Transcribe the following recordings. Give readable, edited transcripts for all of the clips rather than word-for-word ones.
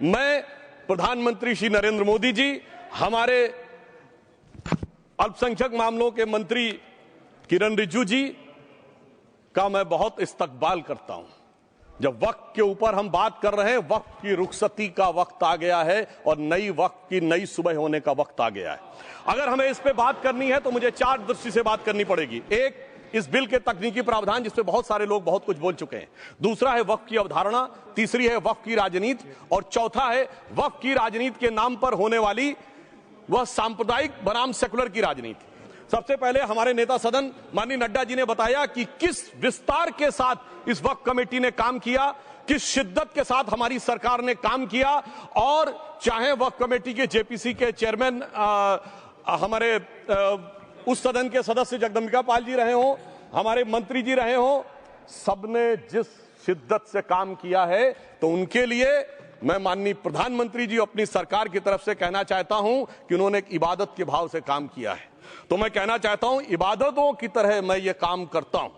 मैं प्रधानमंत्री श्री नरेंद्र मोदी जी, हमारे अल्पसंख्यक मामलों के मंत्री किरण रिजिजू जी का मैं बहुत इस्तकबाल करता हूं। जब वक्त के ऊपर हम बात कर रहे हैं, वक्त की रुखसती का वक्त आ गया है और नई वक्त की नई सुबह होने का वक्त आ गया है। अगर हमें इस पे बात करनी है तो मुझे चार दृष्टि से बात करनी पड़ेगी। एक, इस बिल के तकनीकी प्रावधान जिस पे बहुत सारे लोग बहुत कुछ बोल चुके हैं। दूसरा है वक्फ की अवधारणा। तीसरी है वक्फ की राजनीति। और चौथा है वक्फ की राजनीति के नाम पर होने वाली वह सांप्रदायिक बनाम सेकुलर की राजनीति। सबसे पहले हमारे नेता सदन माननीय नड्डा जी ने बताया कि किस विस्तार के साथ इस वक्फ कमेटी ने काम किया, किस शिद्दत के साथ हमारी सरकार ने काम किया। और चाहे वक्फ कमेटी के जेपीसी के चेयरमैन हमारे उस सदन के सदस्य जगदम्बिका पाल जी रहे हो, हमारे मंत्री जी रहे हो, सबने जिस शिद्दत से काम किया है, तो उनके लिए मैं माननीय प्रधानमंत्री जी अपनी सरकार की तरफ से कहना चाहता हूं कि उन्होंने एक इबादत के भाव से काम किया है। तो मैं कहना चाहता हूं, इबादतों की तरह मैं ये काम करता हूं,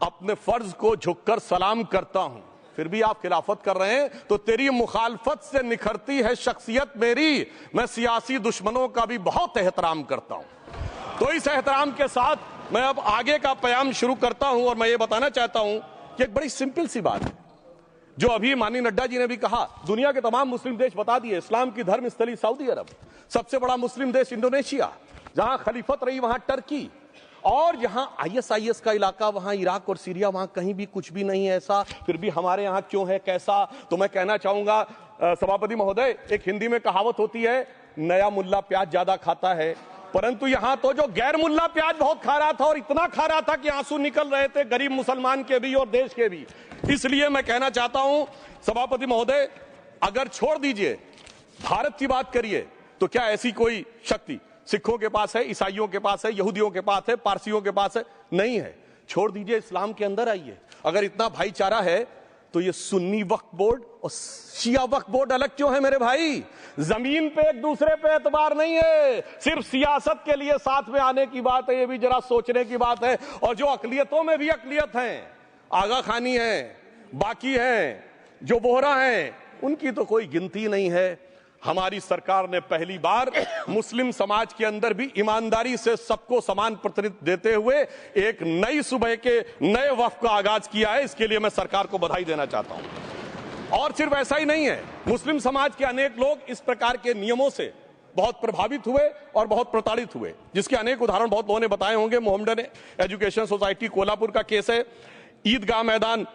अपने फर्ज को झुककर सलाम करता हूं, फिर भी आप खिलाफत कर रहे हैं। तो तेरी मुखालफत से निखरती है शख्सियत मेरी, मैं सियासी दुश्मनों का भी बहुत एहतराम करता हूं। तो इस एहतराम के साथ मैं अब आगे का बयान शुरू करता हूं और मैं ये बताना चाहता हूं कि एक बड़ी सिंपल सी बात है जो अभी माननीय नड्डा जी ने भी कहा। दुनिया के तमाम मुस्लिम देश बता दिए, इस्लाम की धर्म स्थली सऊदी अरब, सबसे बड़ा मुस्लिम देश इंडोनेशिया, जहां खलीफत रही वहां टर्की, और जहां आईएसआईएस का इलाका वहां इराक और सीरिया, वहां कहीं भी कुछ भी नहीं है ऐसा, फिर भी हमारे यहां क्यों है कैसा। तो मैं कहना चाहूंगा सभापति महोदय, एक हिंदी में कहावत होती है, नया मुल्ला प्याज ज्यादा खाता है, परंतु यहां तो जो गैर मुल्ला प्याज बहुत खा रहा था, और इतना खा रहा था कि आंसू निकल रहे थे गरीब मुसलमान के भी और देश के भी। इसलिए मैं कहना चाहता हूं सभापति महोदय, अगर छोड़ दीजिए भारत की बात करिए, तो क्या ऐसी कोई शक्ति सिखों के पास है, ईसाइयों के पास है, यहूदियों के पास है, पारसियों के पास है? नहीं है। छोड़ दीजिए, इस्लाम के अंदर आइए। अगर इतना भाईचारा है तो ये सुन्नी वक्फ बोर्ड और शिया वक्फ बोर्ड अलग क्यों है मेरे भाई? जमीन पे एक दूसरे पे एतबार नहीं है, सिर्फ सियासत के लिए साथ में आने की बात है। ये भी जरा सोचने की बात है। और जो अकलियतों में भी अकलियत है, आगा खानी है, बाकी है, जो बोहरा है, उनकी तो कोई गिनती नहीं है। हमारी सरकार ने पहली बार मुस्लिम समाज के अंदर भी ईमानदारी से सबको समान प्रतिनिधित्व देते हुए एक नई सुबह के नए वक्फ का आगाज किया है। इसके लिए मैं सरकार को बधाई देना चाहता हूं। और सिर्फ ऐसा ही नहीं है, मुस्लिम समाज के अनेक लोग इस प्रकार के नियमों से बहुत प्रभावित हुए और बहुत प्रताड़ित हुए, जिसके अनेक उदाहरण बहुत लोगों ने बताए होंगे। मोहम्मडन एजुकेशन सोसाइटी कोल्हापुर का केस है, ईदगाह मैदान